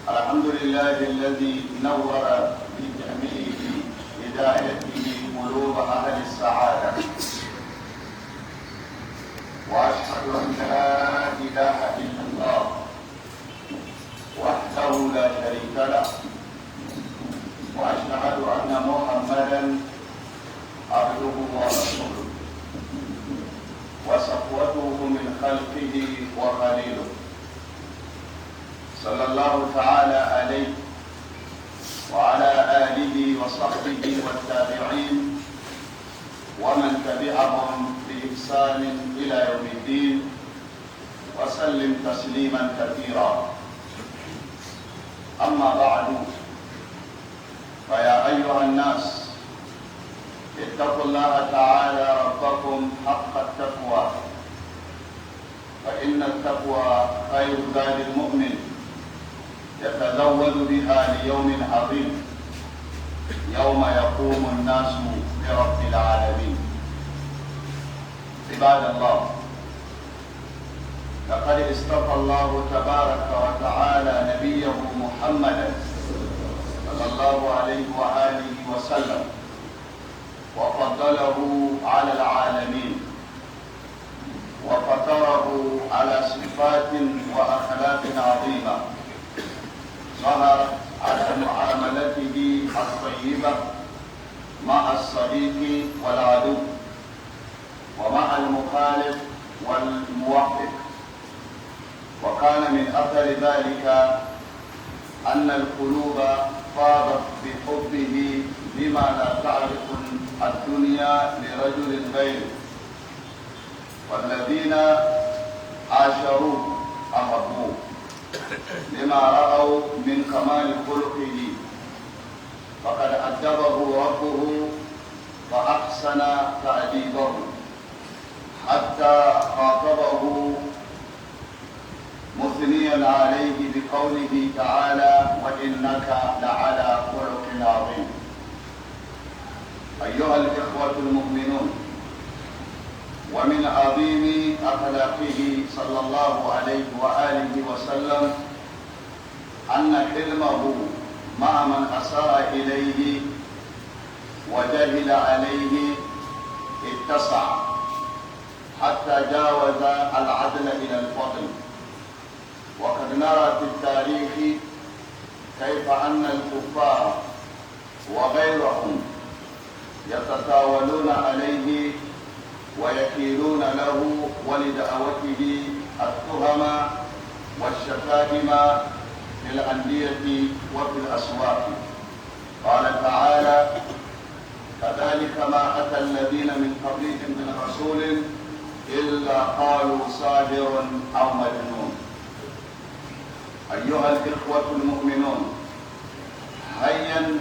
الحمد لله الذي نور بجميع هدايته قلوب أهل السعادة، وأشهد أن لا إله إلا الله وحده لا شريك له، وأشهد أن محمدا عبده ورسوله وصفوته من خلقه وخليله، صلى الله تعالى عليه وعلى آله وصحبه والتابعين ومن تبعهم بإحسان إلى يوم الدين، وسلم تسليما كثيرا. أما بعد، فيا أيها الناس، اتقوا الله تعالى ربكم حق التقوى، فإن التقوى خير زاد المؤمن يتزود بها ليوم عظيم، يوم يقوم الناس لرب العالمين. عباد الله، لقد اصطفى الله تبارك وتعالى نبيه محمدا صلى الله عليه وآله وسلم وفضله على العالمين، وفطره على صفات وأخلاق عظيمة ظهرت على معاملته الطيبة مع الصديق والعدو، ومع المخالف والموافق. وكان من أثر ذلك أن القلوب فاضت بحبه بما لا تعرف الدنيا لرجل غيره، والذين عاشروه أحبوه لما رأوا من كمال خلقه، فقد أدبه ربه فأحسن تأديبه حتى خاطبه مثنيا عليه بقوله تعالى: وإنك لعلى خلق عظيم. أيها الإخوة المؤمنون، ومن عظيم أخلاقه صلى الله عليه وآله وسلم أن حلمه مع من أساء إليه وجهل عليه اتسع حتى جاوز العدل إلى الفضل. وقد نرى في التاريخ كيف أن الكفار وغيرهم يتطاولون عليه ويكيلون له ولدعوته التهم والشتائم في الأندية وفي الأسواق. قال تعالى: كذلك ما أتى الذين من قبلهم من رسول إلا قالوا ساحر أو مجنون. أيها الإخوة المؤمنون، هيا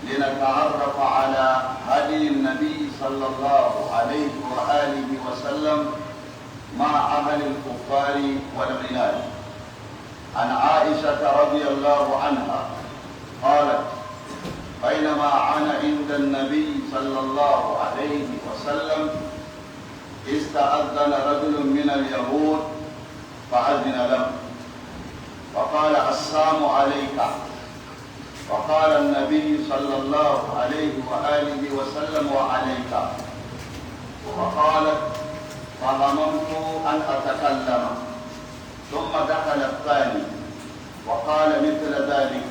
لنتعرف على هدي النبي صلى الله عليه وآله وسلم مع أهل الكفار والعناد. عن عائشة رضي الله عنها قالت: بينما أنا عند النبي صلى الله عليه وسلم استأذن رجل من اليهود فأذن له، فقال: السلام عليك. فقال النبي صلى الله عليه وآله وسلم: وعليك. فقالت: فهممت أن أتكلم. ثم دخل الثاني وقال مثل ذلك،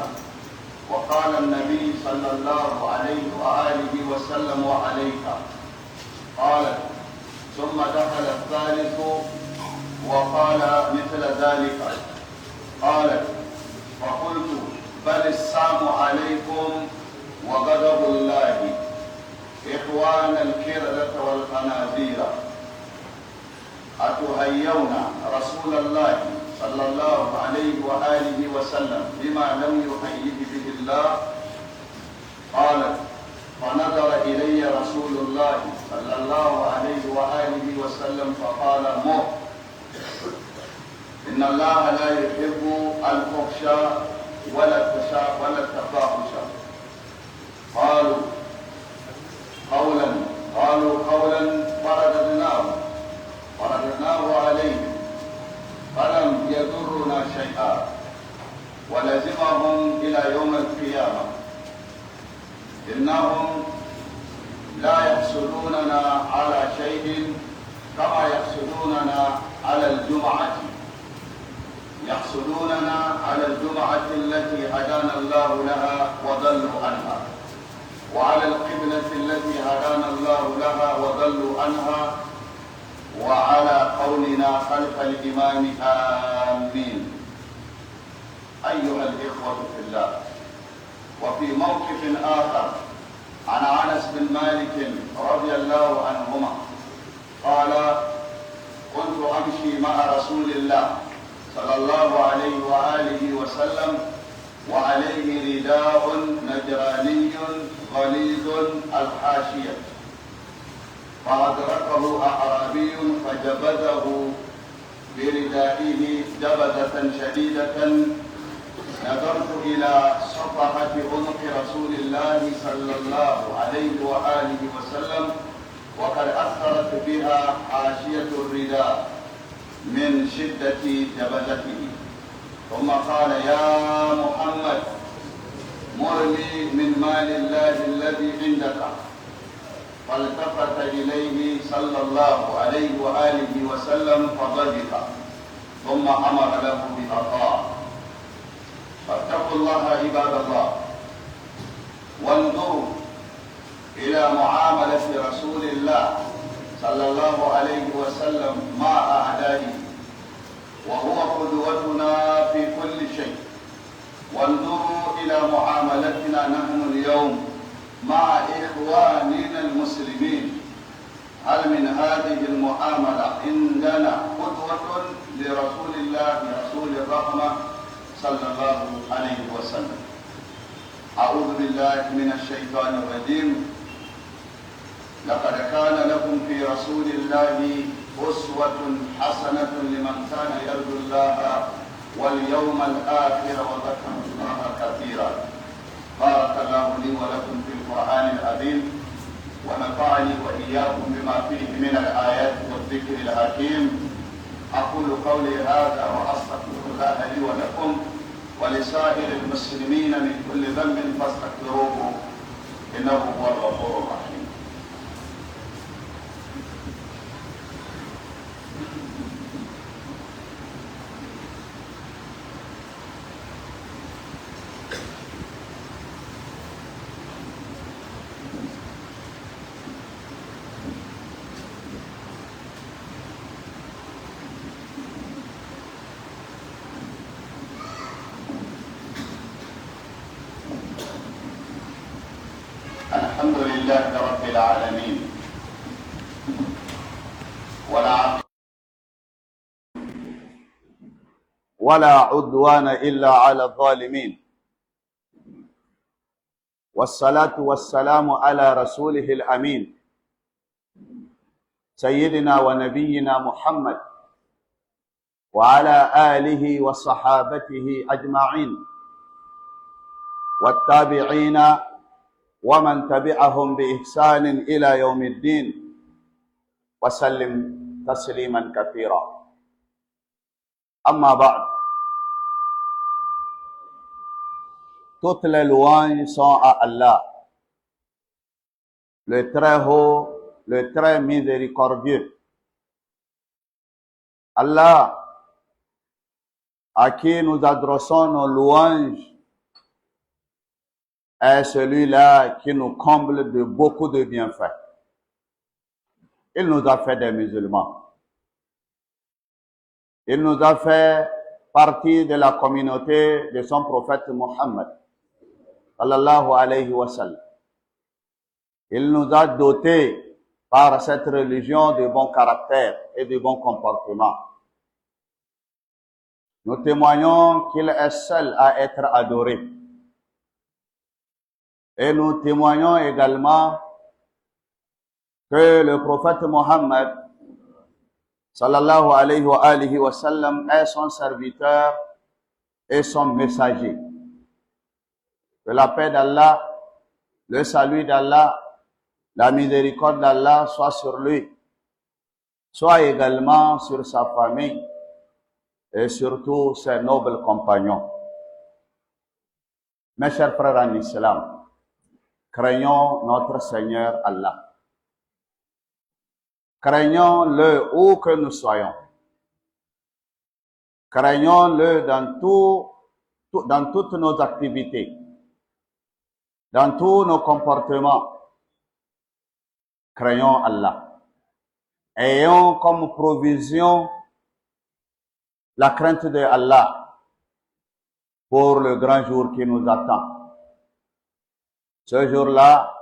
وقال النبي صلى الله عليه وآله وسلم: وعليك. قالت: ثم دخل الثالث وقال مثل ذلك. قالت: فقلت: بل السلام عليكم وغضب الله إخوان الكردة والخنازير، أتهيون رسول الله صلى الله عليه وآله وسلم بما لم يهيئ به الله؟ قالت: فنظر إلي رسول الله صلى الله عليه وآله وسلم فقال: مر، إن الله لا يحب الفحش ولا التفاحش. قالوا قولا فرددناه عليهم، فلم يضر إنهم لا يحسدوننا على شيء كما يحسدوننا على الجمعة، يحسدوننا على الجمعة التي هدانا الله لها وضلوا عنها، وعلى القبلة التي هدانا الله لها وضلوا عنها، وعلى قولنا خلف الإمام آمين. أيها الإخوة في الله، وفي موقف آخر عن أنس بن مالك رضي الله عنهما قال: كنت أمشي مع رسول الله صلى الله عليه وآله وسلم وعليه رداء نجراني غليظ الحاشية، فأدركه أعرابي فجبذه بردائه جبذة شديدة. نظرت إلى صفحة عنق رسول الله صلى الله عليه وآله وسلم وقد أثرت بها حاشية الرداء من شدة جبذته، ثم قال: يا محمد، مر لي من مال الله الذي عندك. فالتفت إليه صلى الله عليه وآله وسلم فضحك، ثم أمر له بالعطاء. فاتقوا الله عباد الله، وانظروا إلى معاملة رسول الله صلى الله عليه وسلم مع أعدائه، وهو قدوتنا في كل شيء. وانظروا إلى معاملتنا نحن اليوم مع إخواننا المسلمين. هل من هذه المعاملة عندنا قدوة لرسول الله رسول الرحمة صلى الله عليه وسلم؟ أعوذ بالله من الشيطان الرجيم. لقد كان لكم في رسول الله أسوة حسنة لمن كان يرجو الله واليوم الآخر وذكر الله كثيرا. بارك الله لي ولكم في القرآن العظيم، ونفعني وإياكم بما فيه من الآيات والذكر الحكيم. أقول قولي هذا وأستغفر الله لي ولكم ولسائر المسلمين من كل ذنب فاستغفروه إنه هو الغفور الرحيم. الحمد لله رب العالمين، ولا عدوان إلا على الظالمين، والصلاة والسلام على رسوله الأمين سيدنا ونبينا محمد وعلى آله وصحابته أجمعين والتابعين ومن تبعهم بإحسان إلى يوم الدين وسلم تسليما كثيرا. أما بعد، toutes les louanges sont à Allah, le très haut, le très miséricordieux. Allah à qui nous adressons nos louanges est celui-là qui nous comble de beaucoup de bienfaits. Il nous a fait des musulmans. Il nous a fait partie de la communauté de son prophète Mohammed, sallallahu alayhi wa sallam. Il nous a dotés par cette religion de bon caractère et de bon comportement. Nous témoignons qu'il est seul à être adoré. Et nous témoignons également que le prophète Mohammed, sallallahu alayhi wa sallam, est son serviteur et son messager. Que la paix d'Allah, le salut d'Allah, la miséricorde d'Allah soit sur lui, soit également sur sa famille et surtout ses nobles compagnons. Mes chers frères en islam, craignons notre Seigneur Allah. Craignons-le où que nous soyons. Craignons-le dans toutes nos activités, dans tous nos comportements. Craignons Allah. Ayons comme provision la crainte de Allah pour le grand jour qui nous attend. Ce jour-là,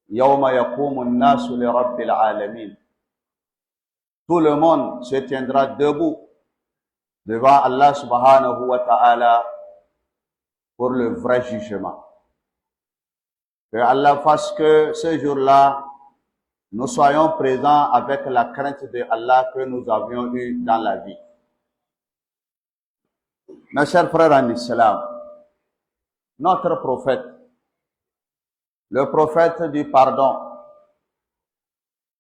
Yawma yaqumu an-nasu li rabbil alamin. Tout le monde se tiendra debout devant Allah subhanahu wa ta'ala pour le vrai jugement. Que Allah fasse que ce jour-là, nous soyons présents avec la crainte de Allah que nous avions eue dans la vie. Mes chers frères en islam, notre prophète, le prophète du pardon,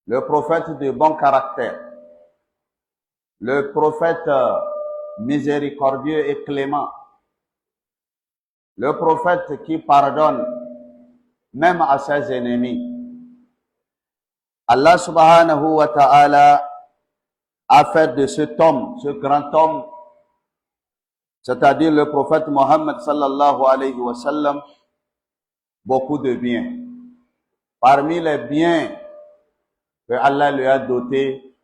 le prophète du bon caractère, le prophète miséricordieux et clément, le prophète qui pardonne même à ses ennemis. Allah subhanahu wa ta'ala a fait de cet homme, ce grand homme, c'est-à-dire le prophète Mohammed sallallahu alayhi wa sallam, beaucoup de biens. Parmi les biens que Allah lui a doté,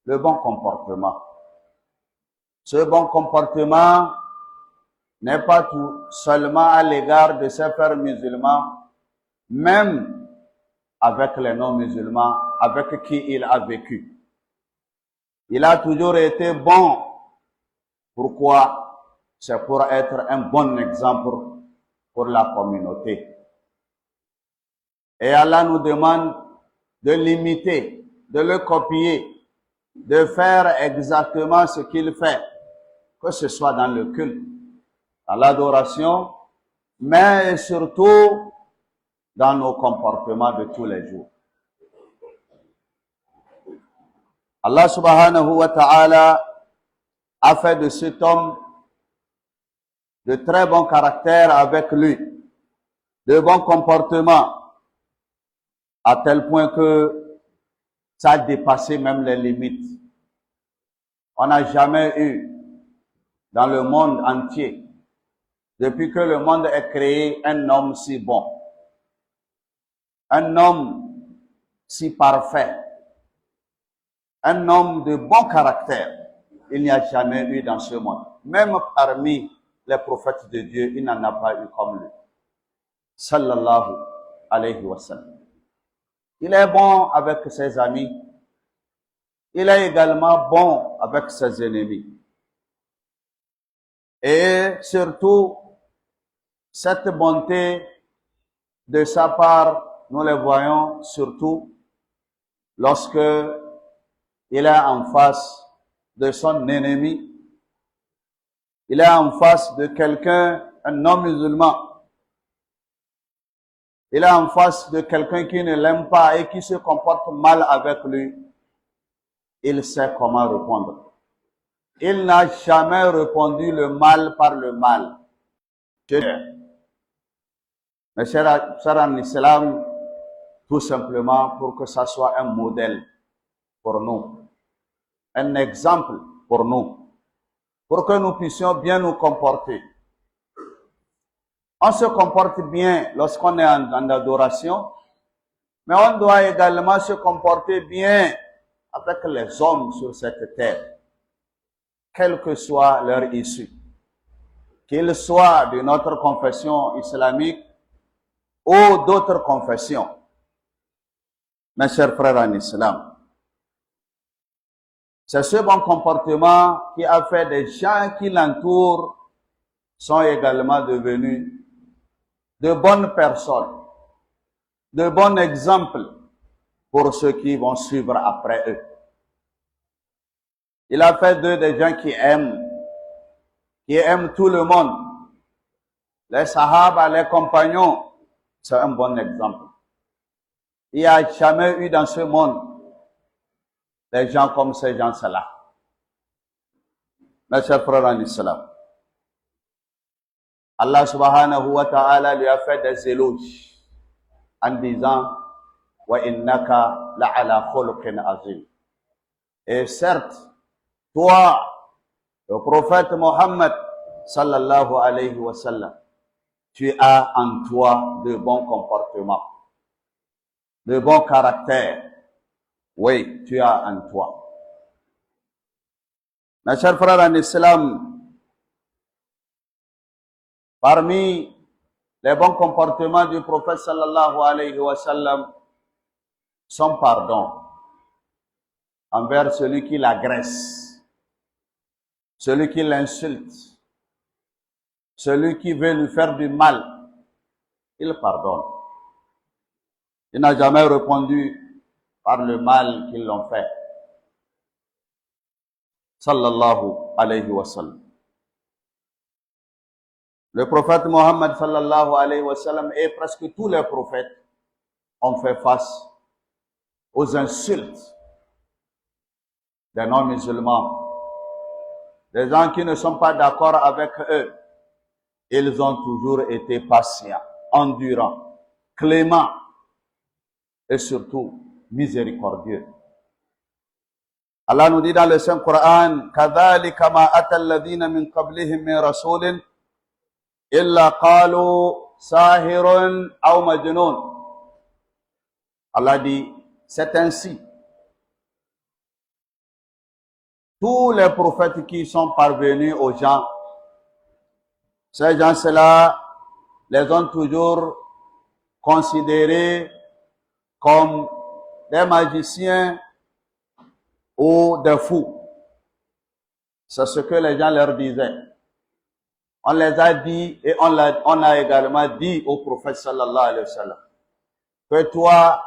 le bon comportement. Ce bon comportement n'est pas tout seulement à l'égard de ses frères musulmans, même avec les non-musulmans, avec qui il a vécu. Il a toujours été bon. Pourquoi? C'est pour être un bon exemple pour la communauté. Et Allah nous demande de l'imiter, de le copier, de faire exactement ce qu'il fait, que ce soit dans le culte, dans l'adoration, mais surtout dans nos comportements de tous les jours. Allah subhanahu wa ta'ala a fait de cet homme de très bon caractère avec lui, de bon comportement, à tel point que ça a dépassé même les limites. On n'a jamais eu dans le monde entier, depuis que le monde est créé, un homme si bon, un homme si parfait, un homme de bon caractère. Il n'y a jamais eu dans ce monde. Même parmi les prophètes de Dieu, il n'en a pas eu comme lui. Sallallahu alayhi wa sallam. Il est bon avec ses amis. Il est également bon avec ses ennemis. Et surtout, cette bonté de sa part, nous le voyons surtout lorsque il est en face de son ennemi. Il est en face de quelqu'un, un non-musulman. Il est en face de quelqu'un qui ne l'aime pas et qui se comporte mal avec lui. Il sait comment répondre. Il n'a jamais répondu le mal par le mal. Mes chers en islam, tout simplement pour que ça soit un modèle pour nous, un exemple pour nous, pour que nous puissions bien nous comporter. On se comporte bien lorsqu'on est en adoration, mais on doit également se comporter bien avec les hommes sur cette terre, quelle que soit leur issue, qu'ils soient de notre confession islamique ou d'autres confessions. Mes chers frères en islam, c'est ce bon comportement qui a fait des gens qui l'entourent sont également devenus de bonnes personnes, de bons exemples pour ceux qui vont suivre après eux. Il a fait d'eux des gens qui aiment tout le monde. Les sahaba, les compagnons, c'est un bon exemple. Il n'y a jamais eu dans ce monde des gens comme ces gens-là. Mes chers frères en islam, Allah subhanahu wa ta'ala lui a fait des éloges. en disant wa innaka la'ala khuluqin azim. Et certes, toi, le prophète Mohammed sallallahu alayhi wa sallam, tu as en toi de bons comportements, de bons caractères. Oui, tu as en toi. Mes chers frères en islam, parmi les bons comportements du prophète sallallahu alayhi wa sallam, son pardon envers celui qui l'agresse, celui qui l'insulte, celui qui veut lui faire du mal, il pardonne. Il n'a jamais répondu par le mal qu'ils l'ont fait. Sallallahu alayhi wa sallam. Le prophète Mohammed sallallahu alayhi wa sallam et presque tous les prophètes ont fait face aux insultes des non-musulmans, des gens qui ne sont pas d'accord avec eux. Ils ont toujours été patients, endurants, cléments et surtout miséricordieux. Allah nous dit dans le Saint-Coran, كَذَلِكَ مَا أَتَى الَّذِينَ مِنْ قَبْلِهِمْ مِنْ رَسُولٍ إِلَّا قَالُوا سَاحِرٌ أَوْ مَجْنُونٌ. Allah dit, c'est ainsi. Tous les prophètes qui sont parvenus aux gens, ces gens-là les ont toujours considérés comme des magiciens ou des fous. C'est ce que les gens leur disaient. On les a dit et on a également dit au prophète sallallahu alayhi wa sallam que toi,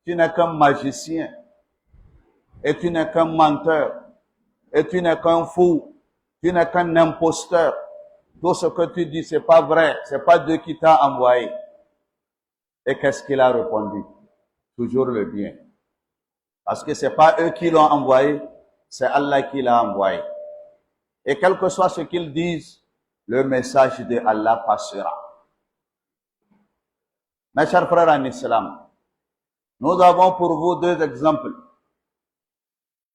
tu n'es qu'un magicien et tu n'es qu'un menteur et tu n'es qu'un fou, tu n'es qu'un imposteur. Tout ce que tu dis, c'est pas vrai, c'est pas Dieu qui t'a envoyé. Et qu'est-ce qu'il a répondu? Toujours le bien. Parce que c'est pas eux qui l'ont envoyé, c'est Allah qui l'a envoyé. Et quel que soit ce qu'ils disent, le message de Allah passera. Mes chers frères en islam, nous avons pour vous deux exemples.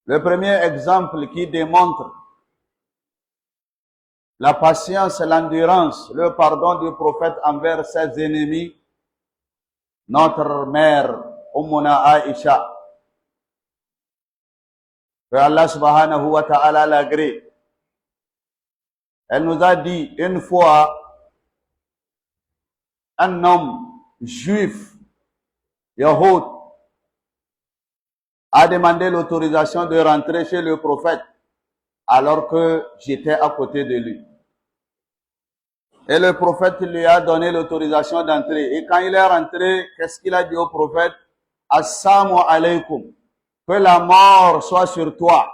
Le premier exemple qui démontre la patience, l'endurance, le pardon du prophète envers ses ennemis, notre mère Ummuna Aïcha, que Allah subhanahu wa ta'ala l'agrée. Elle nous a dit une fois, un homme juif, Yahoud, a demandé l'autorisation de rentrer chez le prophète alors que j'étais à côté de lui. Et le prophète lui a donné l'autorisation d'entrer. Et quand il est rentré, qu'est-ce qu'il a dit au prophète? Assalamu alaykum. Que la mort soit sur toi.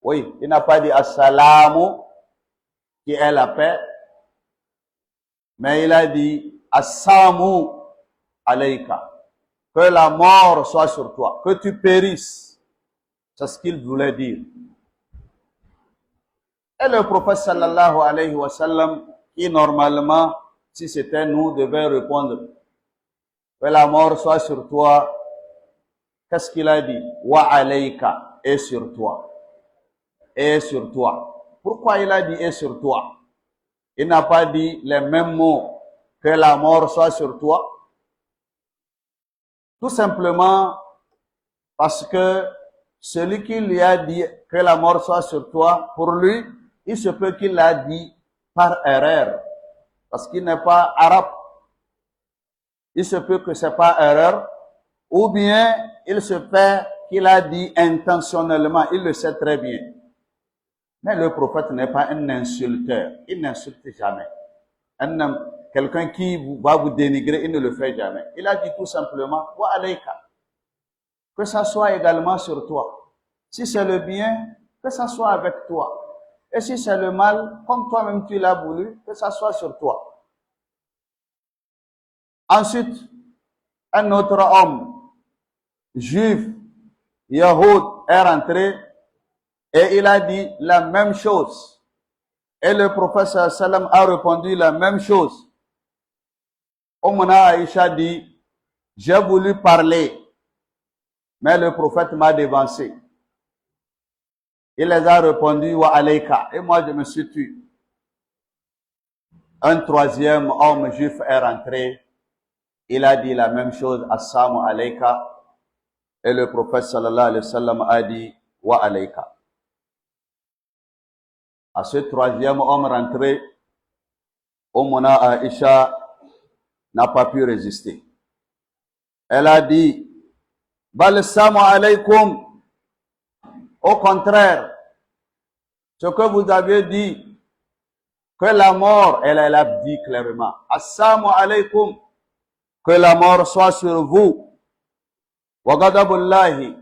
Oui, il n'a pas dit assalamu, qui est la paix. Mais il a dit assalamu alayka. Que la mort soit sur toi. Que tu périsses. C'est ce qu'il voulait dire. Et le prophète sallallahu alayhi wa sallam, qui normalement, si c'était nous, devait répondre, que la mort soit sur toi. Qu'est-ce qu'il a dit? Wa alayka, et sur toi. Et sur toi. Pourquoi il a dit et sur toi? Il n'a pas dit les mêmes mots, que la mort soit sur toi. Tout simplement parce que celui qui lui a dit que la mort soit sur toi, pour lui, il se peut qu'il l'a dit par erreur, parce qu'il n'est pas arabe. Il se peut que c'est pas erreur, ou bien il se peut qu'il a dit intentionnellement, il le sait très bien. Mais le prophète n'est pas un insulteur, il n'insulte jamais. Quelqu'un qui va vous dénigrer, il ne le fait jamais. Il a dit tout simplement, wa alayka. Que ça soit également sur toi. Si c'est le bien, que ça soit avec toi. Et si c'est le mal, comme toi-même tu l'as voulu, que ça soit sur toi. Ensuite, un autre homme, juif, Yahoud, est rentré et il a dit la même chose. Et le prophète sallam a répondu la même chose. Aïcha dit, j'ai voulu parler, mais le prophète m'a devancé. Il les a répondu, wa alayka. Et moi, je me suis tué. Un troisième homme juif est rentré. Il a dit la même chose, assalamu alayka. Et le prophète sallallahu alayhi wa sallam a dit, wa alayka. À ce troisième homme rentré, Aïcha n'a pas pu résister. Elle a dit, Balsamu alaykum. Au contraire, ce que vous avez dit, que la mort, elle a dit clairement, Assalamu alaykum, que la mort soit sur vous, wa ghadabullahi,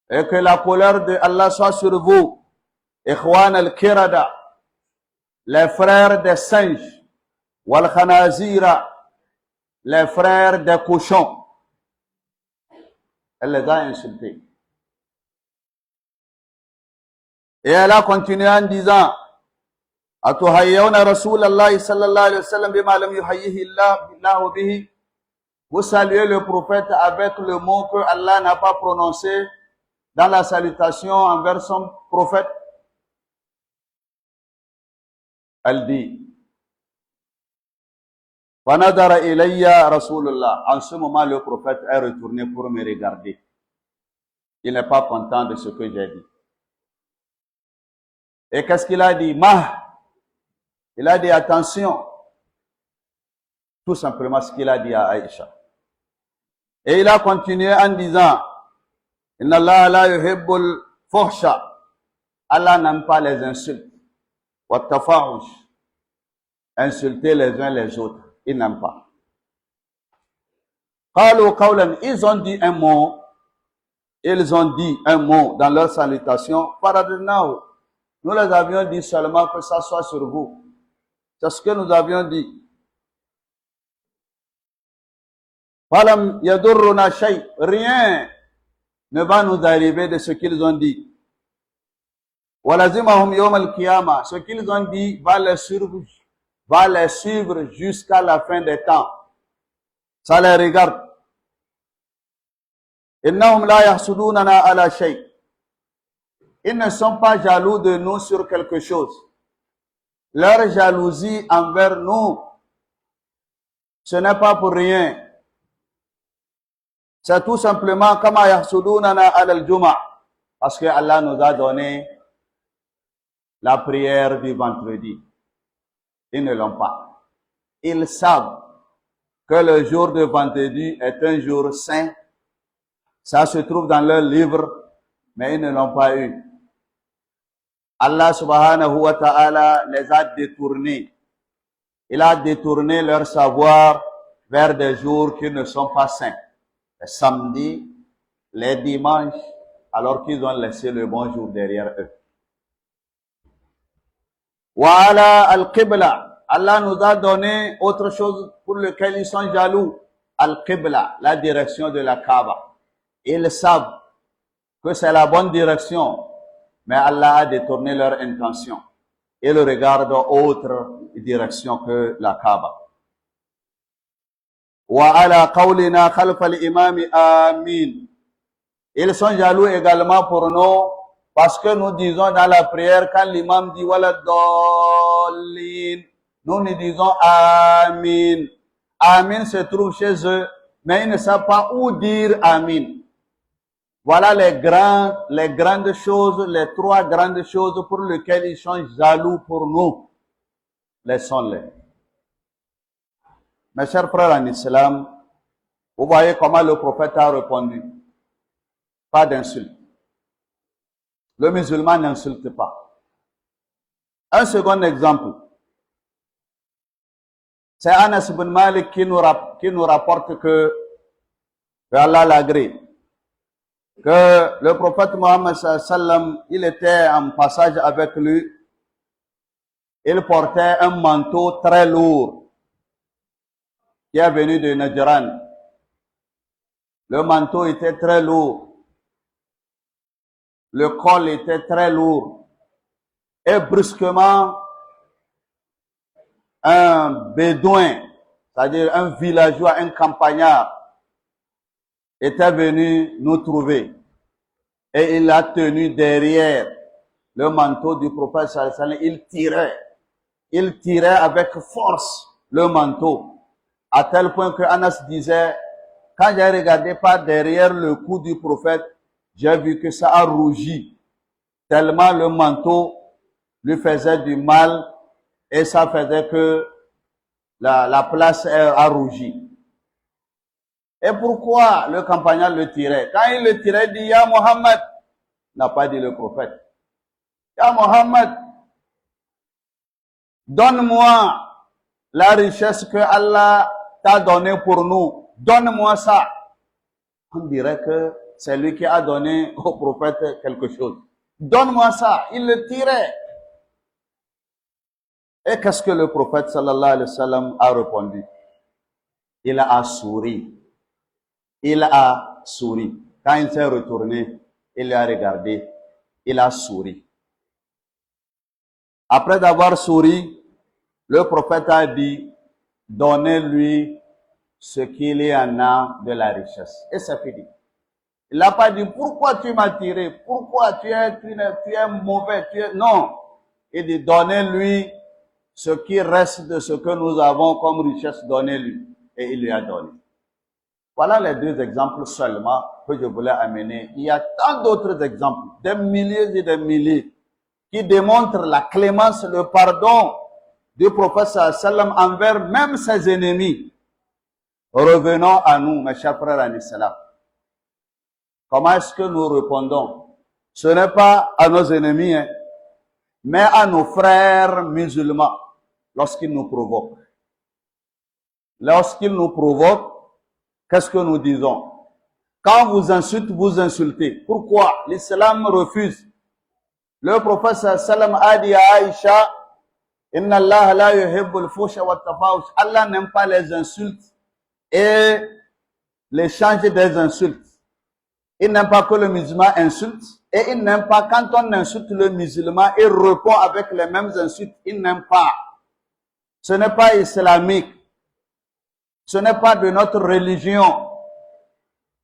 et que la colère de Allah soit sur vous, ikhwan al-kirada, les frères des singes, wal khanazira, les frères des cochons. Elle les a insultés. Et elle a continué en disant, Atuhayyawna Rasulallah sallallahu alayhi wa sallam bima lam yuhayyihi Allahu bihi. Vous saluez le prophète avec le mot que Allah n'a pas prononcé dans la salutation envers son prophète. Elle dit, Fanadara ilayya Rasulullah. En ce moment, le prophète est retourné pour me regarder. Il n'est pas content de ce que j'ai dit. Et qu'est-ce qu'il a dit? Il a dit attention. Tout simplement ce qu'il a dit à Aïcha. Et il a continué en disant, Inna Allah la yuhibbul fuhsha. Allah n'aime pas les insultes. Wa tafahush. Insulter les uns les autres. Il n'aime pas. Qalu qawlan. Ils ont dit un mot. Ils ont dit un mot dans leur salutation. Faradnahu. Nous les avions dit seulement que ça soit sur vous. C'est ce que nous avions dit. Falam yadurruna shay. Rien ne va nous arriver de ce qu'ils ont dit. Walazimahum yawm al-qiyamah. Ce qu'ils ont dit va les suivre jusqu'à la fin des temps. Ça les regarde. Innahum la yahsudunana ala shay. Ils ne sont pas jaloux de nous sur quelque chose. Leur jalousie envers nous, ce n'est pas pour rien. C'est tout simplement kama yahsudunana ala al-juma'. Parce que Allah nous a donné la prière du vendredi. Ils ne l'ont pas. Ils savent que le jour de vendredi est un jour saint. Ça se trouve dans leur livre, mais ils ne l'ont pas eu. Allah subhanahu wa ta'ala les a détournés. Il a détourné leur savoir vers des jours qui ne sont pas saints. Les samedis, les dimanches, alors qu'ils ont laissé le bon jour derrière eux. Wa ala al-qibla. Allah nous a donné autre chose pour lequel ils sont jaloux. Al-qibla, la direction de la Kaaba. Ils savent que c'est la bonne direction. Mais Allah a détourné leur intention. Ils regardent autre direction que la Kaaba. Wa ala qawlina khalfa al-imam amin. Ils sont jaloux également pour nous parce que nous disons dans la prière quand l'imam dit wala dallin, nous disons amin. Amin se trouve chez eux, mais ils ne savent pas où dire amin. Voilà les grandes choses, les trois grandes choses pour lesquelles ils sont jaloux pour nous. Laissons-les. Mes chers frères en islam, vous voyez comment le prophète a répondu. Pas d'insulte. Le musulman n'insulte pas. Un second exemple. C'est Anas ibn Malik qui nous rapporte que Allah l'agrée. Que le prophète Mohammed sallam, il était en passage avec lui. Il portait un manteau très lourd qui est venu de Najran. Le manteau était très lourd. Le col était très lourd. Et brusquement, un bédouin c'est-à-dire un villageois, un campagnard, était venu nous trouver et il a tenu derrière le manteau du prophète sallallahu alayhi wa sallam, il tirait avec force le manteau, à tel point que Anas disait, quand j'ai regardé par derrière le cou du prophète, j'ai vu que ça a rougi, tellement le manteau lui faisait du mal et ça faisait que la place a rougi. Et pourquoi le campagnard le tirait? Quand il le tirait, il dit, Ya Mohammed, n'a pas dit le prophète. Ya Mohammed, donne-moi la richesse que Allah t'a donnée pour nous. Donne-moi ça. On dirait que c'est lui qui a donné au prophète quelque chose. Donne-moi ça. Il le tirait. Et qu'est-ce que le prophète sallallahu alayhi wa sallam a répondu? Il a souri. Il a souri. Quand il s'est retourné, il a regardé. Il a souri. Après d'avoir souri, le prophète a dit, donnez-lui ce qu'il y en a de la richesse. Et c'est fini. Il n'a pas dit, pourquoi tu m'as tiré? Pourquoi tu es mauvais? Non. Il dit, donnez-lui ce qui reste de ce que nous avons comme richesse, donnez-lui. Et il lui a donné. Voilà les deux exemples seulement que je voulais amener. Il y a tant d'autres exemples, des milliers et des milliers, qui démontrent la clémence, le pardon du prophète sallam envers même ses ennemis. Revenons à nous, mes chers frères en islam. Comment est-ce que nous répondons? Ce n'est pas à nos ennemis, hein, mais à nos frères musulmans, lorsqu'ils nous provoquent. Lorsqu'ils nous provoquent, qu'est-ce que nous disons? Quand vous insultez, vous insultez. Pourquoi? L'islam refuse. Le prophète sallam a dit à Aïcha, Inna Allah la yuhibbul fusha wa tafawush. Allah n'aime pas les insultes et l'échange des insultes. Il n'aime pas que le musulman insulte et il n'aime pas quand on insulte le musulman et répond avec les mêmes insultes. Il n'aime pas. Ce n'est pas islamique. Ce n'est pas de notre religion.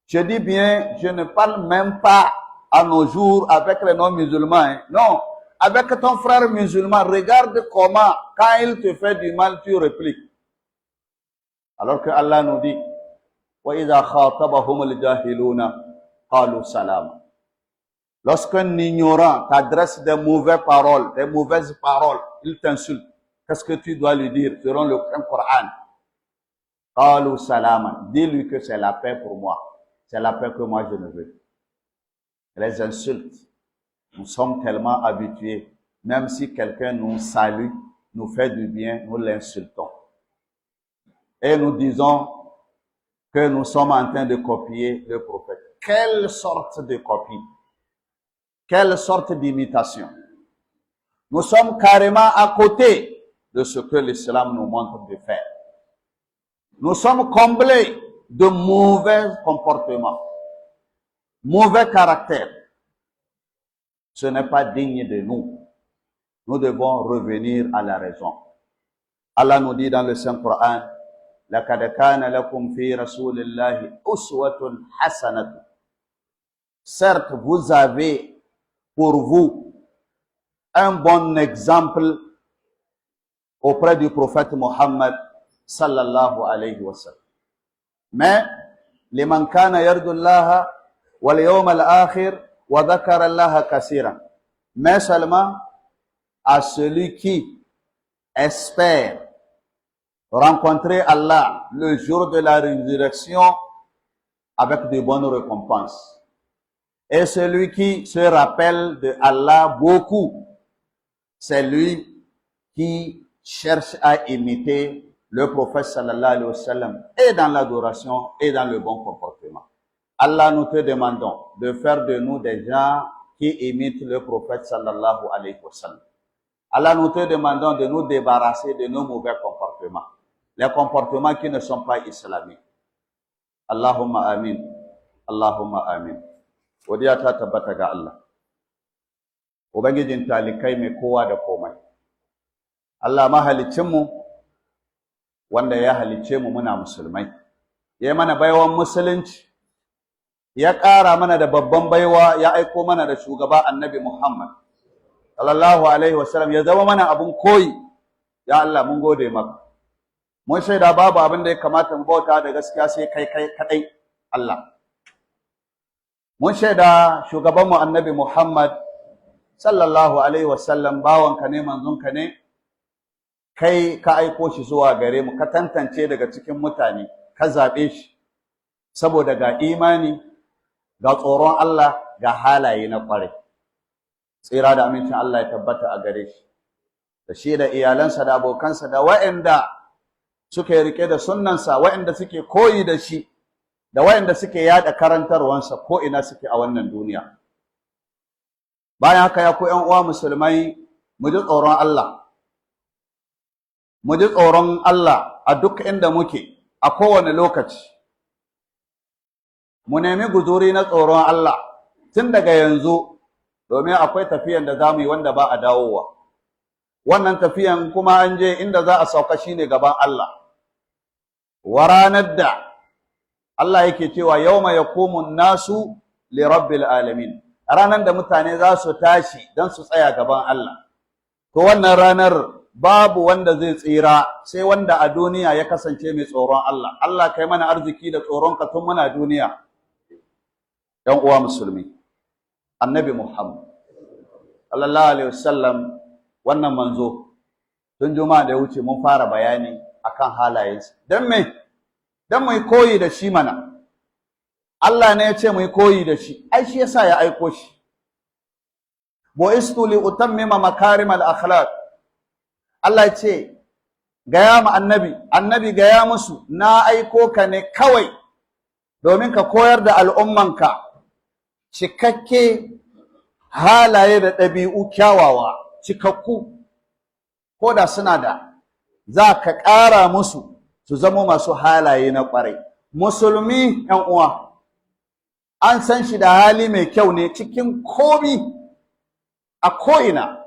Je dis bien, je ne parle même pas à nos jours avec les non-musulmans. Hein. Non, avec ton frère musulman, regarde comment, quand il te fait du mal, tu répliques. Alors que Allah nous dit, وَإِذَا خَاطَبَهُمُ الْجَاهِلُونَ قَالُوا سَلَامًا. Lorsqu'un ignorant t'adresse des mauvaises paroles, il t'insulte. Qu'est-ce que tu dois lui dire selon le Coran? قَالُوا سَلَامًا. Dis-lui que c'est la paix pour moi. C'est la paix que moi je ne veux. Les insultes, nous sommes tellement habitués. Même si quelqu'un nous salue, nous fait du bien, nous l'insultons. Et nous disons que nous sommes en train de copier le prophète. Quelle sorte de copie? Quelle sorte d'imitation? Nous sommes carrément à côté de ce que l'islam nous montre de faire. Nous sommes comblés de mauvais comportements, mauvais caractère. Ce n'est pas digne de nous. Nous devons revenir à la raison. Allah nous dit dans le Saint-Coran, لَقَدْ كَانَ لَكُمْ فِي رَسُولِ اللَّهِ أُسْوَةٌ حَسَنَةٌ. Certes, vous avez pour vous un bon exemple auprès du prophète Mohammed sallallahu alayhi wa sallam. Mais liman kana yarju Allah wal yawm al akhir wa dhakara Allah kaseeran. Mais seulement à celui qui espère rencontrer Allah le jour de la résurrection avec de bonnes récompenses. Et celui qui se rappelle de Allah beaucoup, c'est lui qui cherche à imiter le prophète sallallahu alayhi wa sallam et dans l'adoration et dans le bon comportement. Allah, nous te demandons de faire de nous des gens qui imitent le prophète sallallahu alayhi wa sallam. Allah, nous te demandons de nous débarrasser de nos mauvais comportements, les comportements qui ne sont pas islamiques. Allahumma amin. Allahumma amin. Godiya ta tabbata ga Allah. Ubangijin talikai mai kowa da komai. Allah mahalicinmu wanda ya halicce mu muna musulmai, ya mana baiwan musulunci, ya ƙara mana da babban baiwa, ya aiko mana da shugaba annabi Muhammad sallallahu alaihi wasallam, ya zama mana abun koyi. Ya Allah mun gode maka, mun shaida babu abin da ya kamata mu bauta da gaskiya sai kai kadai Allah. Mun shaida shugabanmu annabi Muhammad sallallahu alaihi wasallam bawanka ne, manzonka ne, kai ka aiko shi zuwa gare mu, ka tantance daga cikin mutane, ka zaɓe shi saboda ga imani, ga tsoron Allah, ga halaye na ƙwarai. Tsira da amincin Allah ya tabbata a gare shi, da shi da iyalansa da abokansa da waɗanda suke rike da sunnansa, waɗanda suke koyi da shi, da waɗanda suke yada karantarwansa ko ina suke a wannan duniya. Bayan haka ya ku ƴan uwa musulmai, mu ji tsoron Allah. Mu ji tsoron Allah a duk inda muke, a kowane lokaci. Mu nemi guzuri na tsoron Allah tun daga yanzu, domin akwai tafiyan da za mu yi wanda ba a dawowa. Wannan tafiyan kuma an je inda za a sauka shi ne gaban Allah. Wa ranar da Allah yake cewa yawma yaqumun nasu li rabbil alamin, ranar da mutane za su tashi don su tsaya gaban Allah. To wannan ranar babu wanda zai tsira sai wanda a duniya ya kasance mai tsoron Allah. Allah kai mana arziki da tsoronka tun muna duniya. ‘Yan uwa musulmi, annabi Muhammad sallallahu alaihi wasallam, wannan manzo, tun juma'a da ya wuce mun fara bayani akan halayensa. Don me? Don mu yi koyi da shi mana. Allah ne ya ce mu yi koyi da shi, ai shi yasa ya aiko shi. Bu'istu li utammima makarimal akhlaq. Allah ya ce gaya ma annabi gaya musu, na aiko ka ne kawai domin ka koyar da al'ummanka cikakke halaye da ɗabi'u kyawawa, cikakku, ko da suna da, za ka ƙara musu su zama masu halaye na ƙwarai. Musulmi ‘yan uwa, an san shi da hali mai kyau ne cikin komi, a ko'ina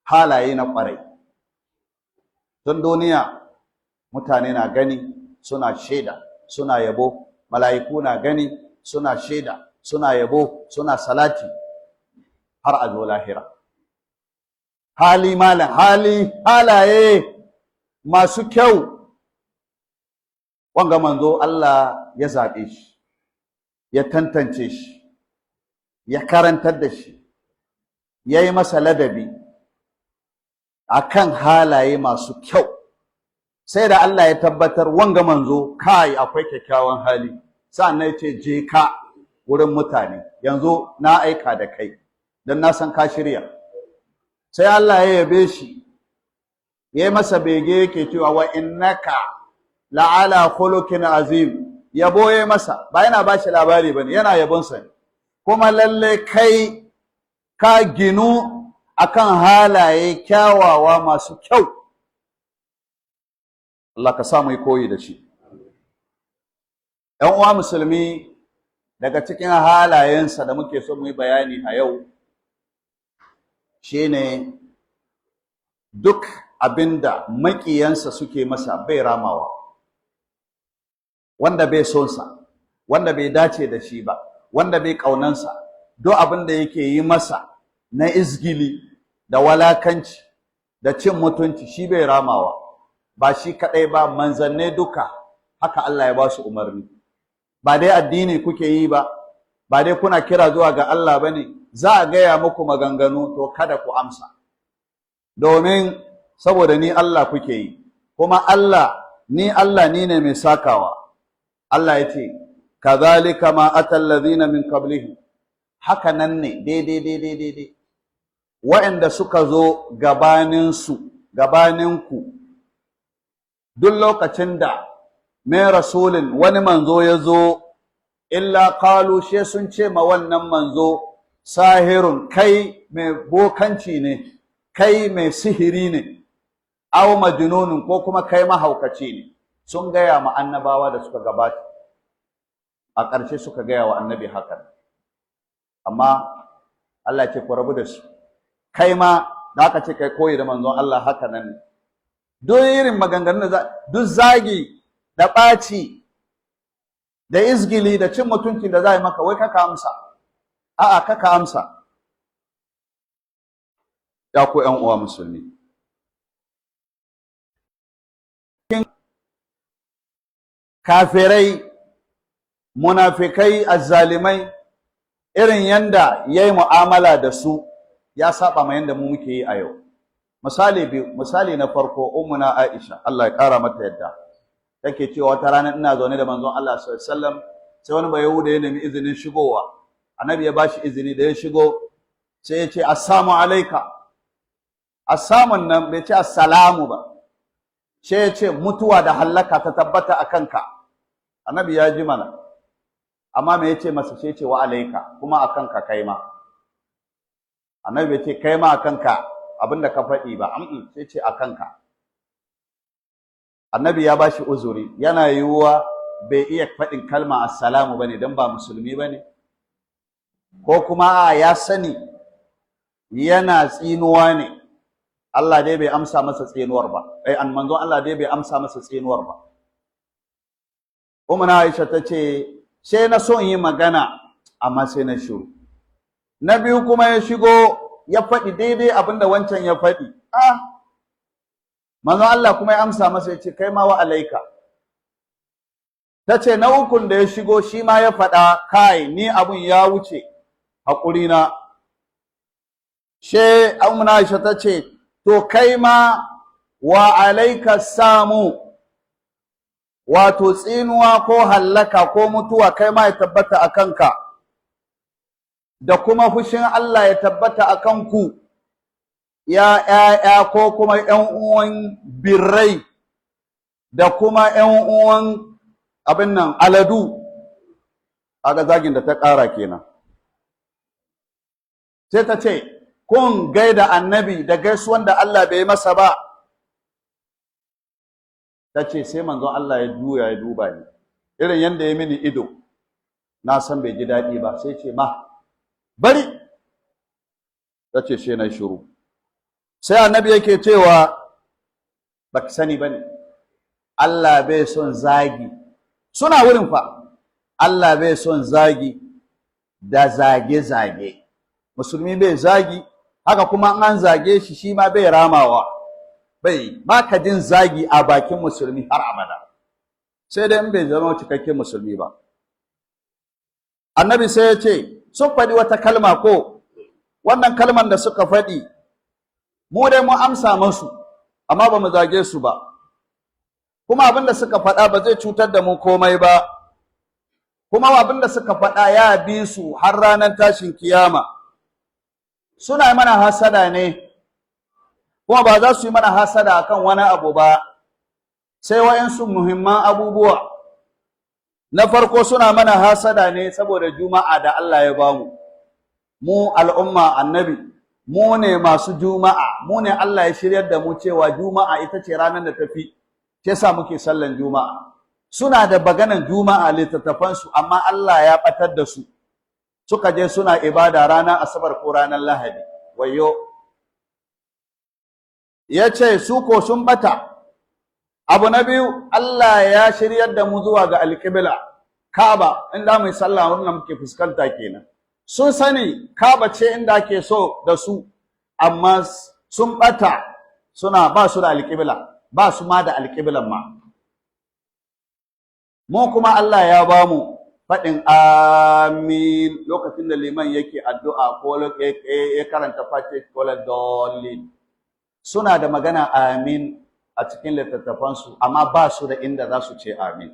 halaye na ƙwarai. Tun duniya mutane na gani suna shaida, suna yabo, mala'iku na gani suna shaida, suna yabo, suna salati, har a zo lahira. Hali malam, halaye masu kyau, wanga manzo Allah ya zaɓe shi, ya tantance shi, ya karantar da shi, ya yi masa ladabi akan halaye masu kyau. Sai da Allah ya tabbatar wanga manzo kai akwai kyakkyawan hali, sa'annan ya ce je ka wurin mutane, yanzu na aika da kai don na san ka shirya. Sai Allah ya yabe shi, ya yi masa bege, yake cewa wa innaka la'ala khuluqin azim. Yabo ya masa, ba yana ba shi labari bane, yana yabonsa ne. Kuma lalle kai ka ginu akan halaye kyawawa masu kyau. Allah ka sa mu yi koyi da shi. ‘Yan uwa musulmi, daga cikin halayensa da muke so mu yi bayani a yau shine duk abinda maƙiyansa suke masa bai ramawa, wanda bai sonsa, wanda bai dace da shi ba, wanda bai ƙaunansa, duk abin da yake yi masa na izgili da walakanci da cin mutunci shi bai ramawa. Ba shi kaɗai ba, manzanne duka haka Allah ya ba su umarni. Ba dai addini kuke yi ba, ba dai kuna kira zuwa ga Allah ba ne, za a gaya muku maganganu to kada ku amsa, domin saboda ni Allah kuke yi, kuma ni ne mai sakawa. Allah ya ce kadhalika ma atal ladhina min qablihim, haka nan ne daidai wa'anda suka zo gabaninku, duk lokacin da mai rasulin wani manzo ya zo, illa qalu, she sun ce ma wannan manzo, sahirun, kai mai bokanci ne, kai mai sihiri ne, aw majnunun, ko kuma kai mahaukaci ne. Sun gaya ma annabawa da suka gabata, a ƙarshe suka gaya wa annabi hakan. Amma Allah ce ku rabu da su, kai ma da aka ce kai koyi da manzon Allah haka nan. duk irin maganganun da duk zagi da ɓaci da izgili da cin mutunci da za yi maka wai kaka amsa, a'a kaka amsa. Ya ku ƴan uwa musulmi, kafirai, munafikai, azzalimai, irin yanda yayi mu'amala da su ya saba ma yanda mu muke yi a yau. Misali na farko, ummuna Aisha, Allah ya kara mata yadda, take cewa wata rana ina zaune da manzon Allah sallallahu alaihi wasallam, sai wani bayahuda ya nemi izinin shigowa. Annabi ya bashi izini, da ya shigo sai ya ce assalamu alayka. Assamun nan bai ce assalamu ba, sai ya ce mutuwa da hallaka ta tabbata a kanka. Annabi ya ji mana, amma me yace masa? Sai ya ce wa alayka, kuma a kanka kai ma. Annabi bai ce kai ma a kanka abinda ka faɗi ba, sai ce a kanka. Annabi ya bashi uzuri, yana yiwuwa bai iya faɗin kalma assalamu bane dan ba musulmi bane, ko kuma ya sani yana tsinuwa ne, Allah dai bai amsa masa tsinuwar ba, manzon Allah dai bai amsa masa tsinuwar ba. Ummuna Aisha tace sai na so in yi magana amma sai na shiru. Na biyu kuma ya shigo ya faɗi daidai abinda wancan ya faɗi. Manzon Allah kuma ya amsa masa, ya ce kai ma wa alaika. Tace na ukun da ya shigo shi ma ya faɗa, kai ni abun ya wuce haƙurina. She Ummuna Aisha tace to kai ma wa alaika samu, wato tsinuwa ko hallaka ko mutuwa kai ma ya tabbata a kanka, da kuma fushin Allah ya tabbata a kanku, ya ƴaƴa ko kuma ƴan uwan birrai da kuma ƴan uwan abin nan aladu. Aga zagin da ta ƙara kenan. Sai ta ce kun gaida annabi da gaisuwan da Allah bai masa ba. Ta ce sai manzon Allah ya juya ya duba ni, irin yanda ya mini ido, na san bai ji daɗi ba, sai ce ma bari. Ta ce sai na shiru. Sai annabi yake cewa baki sani bane, Allah bai son zagi. Suna wurin fa. Allah bai son zagi da zage-zage. Musulmi bai zagi, haka kuma an zage shi shi ma bai ramawa. Ba ka jin zagi a bakin musulmi har abada, sai dai in bai zama cikakken musulmi ba. Annabi sai ya ce sun faɗi wata kalma, ko wannan kalman da suka faɗi mu dai mu amsa musu, amma ba mu zage su ba, kuma abin da suka faɗa ba zai cutar da mu komai ba, kuma abin da suka faɗa ya bi su har ranar tashin kiyama. Suna mana hasada ne, kuma ba za su yi mana hasada akan wani abu ba, sai wa'yansu muhimman abubuwa. Na farko suna mana hasada ne saboda juma'a da Allah ya bamu. Mu al'umma annabi, mu ne masu juma'a, mu ne Allah ya shiryar da mu cewa juma'a ita ce ranar da tafi, ke sa muke sallan juma'a. Suna da baganan juma'a littattafansu, amma Allah ya ɓatar da su, suka je suna ibada ranar asabar ko ranar lahadi. Wayo, ya ce su ko sun ɓata. Abu na biyu, Allah ya shiryar da mu zuwa ga alƙibla, Kaaba, inda mai sallah wannan muke fuskanta kenan. Sun sani Kaaba ce inda ake so da su, amma sun ɓata, ba su da alƙibla, ba su ma da alƙiblan ma. Mu kuma Allah ya ba mu faɗin amin lokacin da liman yake addu'a ko ya karanta Fatiha ko dalil. Suna da magana amin a cikin littattafansu, amma ba su da inda za su ce amin.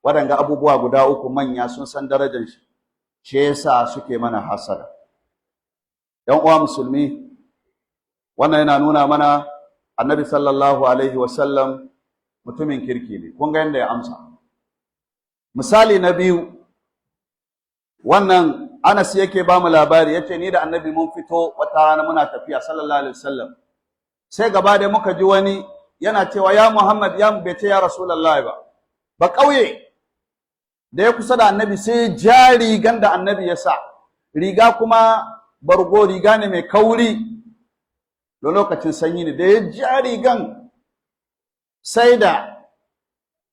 Waɗanga abubuwa guda uku manya sun san darajar shi, shi yasa suke mana hasada. ‘Yan uwa musulmi, wannan yana nuna mana annabi sallallahu alaihi wasallam mutumin kirki ne. Kun ga yadda ya amsa. Misali na biyu, wannan Anas yake ba mu labari, yace ni da annabi mun fito wata rana muna tafiya sallallahu alaihi wasallam, sai gaba da muka ji wani yana cewa ya Muhammad, ya bai ce ya Rasulullahi ba ƙauye da ya kusa da annabi sai ja rigan da annabi ya sa, riga kuma bargo, riga ne mai kauri, da lokacin sanyi ne, da ya ja rigan sai da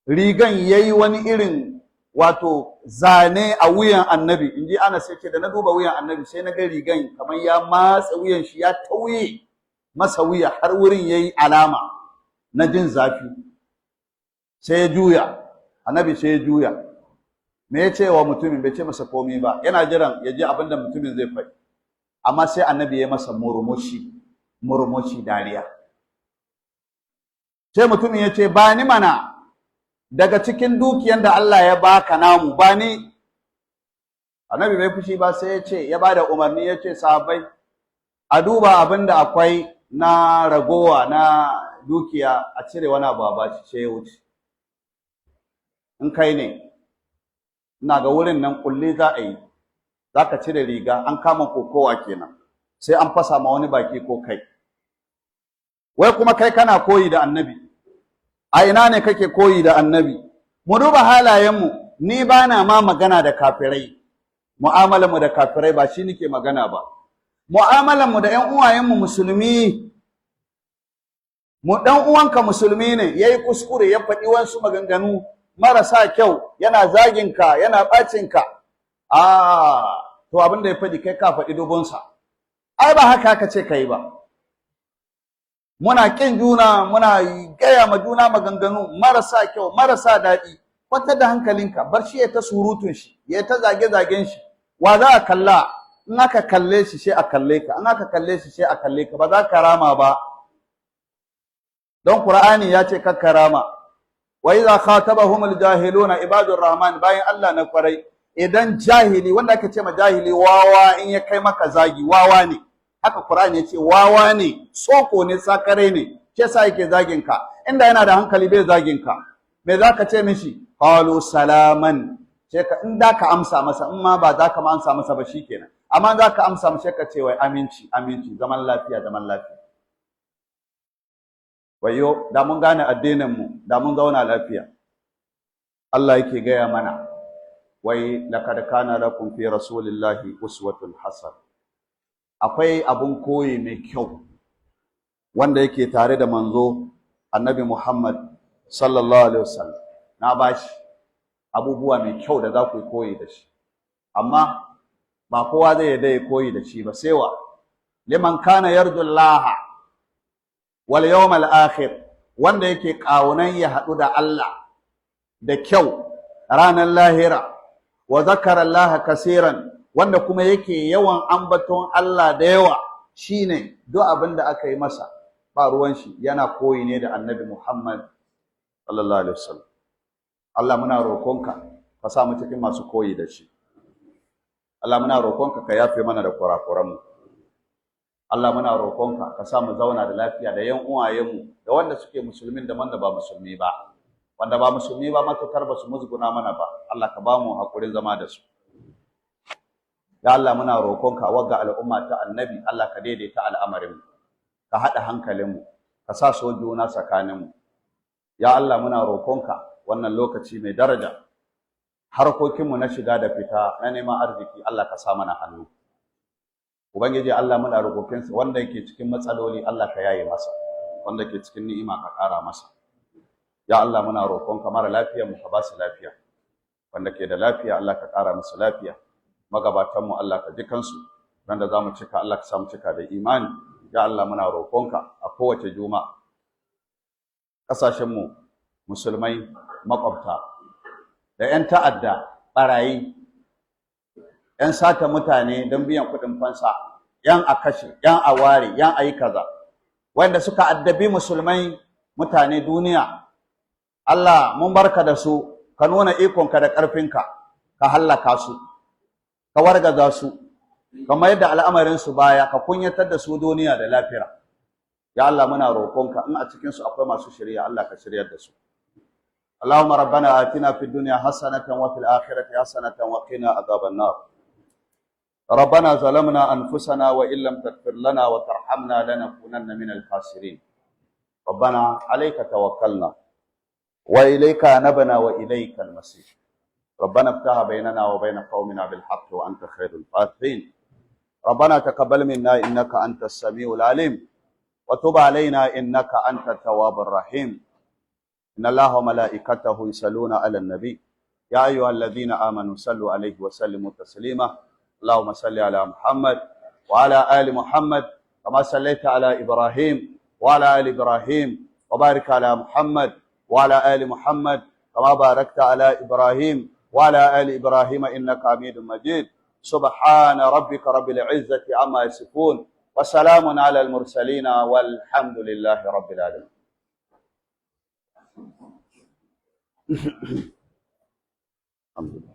rigan yayi wani irin wato zane a wuyan annabi, inji Anas yace da na duba wuyan annabi sai na ga rigan kamar ya matsa wuyan shi, ya tauye masa wuya har wurin yayi alama na jin zafi. Sai ya juya, annabi sai ya juya. Me ya ce wa mutumin? Bai ce masa komai ba, yana jiran ya ji abin da mutumin zai faɗi. Amma sai annabi ya masa murmushi dariya. Sai mutumin ya ce, ba ni mana daga cikin dukiyan da Allah ya baka namu, ba ni. Annabi bai fushi ba, sai ya ce, ya bada umarni, ya ce sahabbai a duba abin da akwai na ragowa na dukiya, a cire wani abu a bashi, sai ya wuce. In kai ne, ina ga wurin nan kulli za a yi, za ka cire riga, an kama kokowa kenan, sai an fasa ma wani baki ko kai. Wai kuma kai kana koyi da annabi. A ina ne kake koyi da annabi? Mu duba halayenmu, ni ba na ma magana da kafirai, mu'amalanmu da kafirai ba shi nike magana ba. Mu'amalanmu da ‘yan uwayenmu musulmi, mu ɗan uwanka musulmi ne, ya yi kuskure, ya faɗi wasu maganganu marasa kyau, yana zaginka, yana ɓacinka. To abin da ya faɗi kai ka faɗi dubunsa. Ai ba haka aka ce ka yi ba. Muna ƙin juna, muna gaya ma juna maganganu marasa kyau, marasa daɗi. Kwata da hankalinka, bar shi ya ta surutun shi, ya ta zage-zagen shi. Wa za a kalla? In aka kalle shi sai a kalle ka, in aka kalle shi sai a kalle ka, ba za ka rama ba. Don Qur'ani ya ce kakka rama. Wa idza khatabahumul jahiluna ibadur rahman, bayan Allah na kwarai. Idan jahili, wanda ake ce ma jahili wawa, in ya kai maka zagi, wawa ne. Haka Qur'ani ya ce wawa ne, soko ne, sakare ne, ce sa yake zagin ka. Inda yana da hankali bai zagin ka. Me za ka ce mishi? Qalu salaman. Ce ka in da ka amsa masa, in ma ba za ka amsa masa ba shikenan. Amma za ka amsa masa ka ce wai aminci, zaman lafiya, zaman lafiya. Wayo, da mun gane addinin mu, da mun zauna lafiya. Allah yake gaya mana, wai laqad kana lakum fi rasulillahi uswatun hasana. Akwai abun koyi mai kyau wanda yake tare da manzo Annabi Muhammad sallallahu alaihi wasallam. Na bashi abubuwa mai kyau da za ku koyi da shi. Amma ba kowa zai yarda ya koyi da shi ba, sai wa liman kana yarjullaha wal yawmal akhir, wanda yake kaunan ya hadu da Allah da kyau ranar lahira, wa zakara Allah kaseeran, wanda kuma yake yawan ambaton Allah da yawa, shine duk abin da aka yi masa ba ruwan shi, yana koyi ne da Annabi Muhammad sallallahu alaihi wasallam. Allah muna roƙonka ka sa mu cikin masu koyi da shi. Allah muna roƙonka ka yafe mana da kurakuranmu. Allah muna roƙonka ka sa mu zauna da lafiya da yan uwayenmu, da wanda suke musulmin da wanda ba musulmi ba. Wanda ba musulmi ba matukar ba su musguna mana ba, Allah ka ba mu hakurin zama da su. Ya Allah muna roƙonka wagga al'umma ta annabi, Allah ka daidaita al'amarinmu, ka haɗa hankalinmu, ka sa so juna tsakaninmu. Ya Allah muna roƙonka wannan lokaci mai daraja, harkokinmu na shiga da fita na neman arziki, Allah ka sa mana hannu. Ubangiji Allah muna roƙonsa wanda yake cikin matsaloli, Allah ka yaye masa, wanda ke cikin ni'ima ka ƙara masa. Ya Allah muna roƙonka mara lafiya mu ka ba su lafiya, wanda ke da lafiya Allah ka ƙara musu lafiya. Magabatanmu Allah ka ji kansu, wanda za mu cika Allah ka sa mu cika da imani. Ya Allah muna roƙonka a kowace juma'a ƙasashenmu musulmai maƙwabta da 'yan ta'adda ɓarayi, 'yan sata mutane don biyan kuɗin fansa, 'yan a kashe, 'yan a ware, 'yan a yi kaza, wanda suka addabi musulmai mutane duniya. Allah mun barka da su, ka nuna ikonka da ƙarfinka, ka hallaka su, ka wargaza su, ka mayar da al'amarinsu baya, ka kunyatar da su duniya da lafiya. Ya Allah muna roƙonka in a cikinsu akwai masu shirya, Allah ka shiryar da su. Allahumma rabbana atina fid dunya hasanatan wa fil akhirati hasanatan wa qina adhaban nar. ربنا ظلمنا أنفسنا وإن لم تغفر لنا وترحمنا لنكونن من الخاسرين. ربنا عليك توكلنا وإليك أنبنا وإليك المصير. ربنا افتح بيننا وبين قومنا بالحق وأنت خير الفاتحين. ربنا تقبل منا إنك أنت السميع العليم وتب علينا إنك أنت التواب الرحيم. إن الله وملائكته يصلون على النبي يا أيها الذين آمنوا صلوا عليه وسلموا تسليما اللهم صل على محمد وعلى آل محمد كما صليت على إبراهيم وعلى آل إبراهيم وبارك على محمد وعلى آل محمد كما باركت على إبراهيم وعلى آل إبراهيم إنك حميد مجيد سبحان ربك رب العزة عما يصفون وسلام على المرسلين والحمد لله رب العالمين. الحمد لله.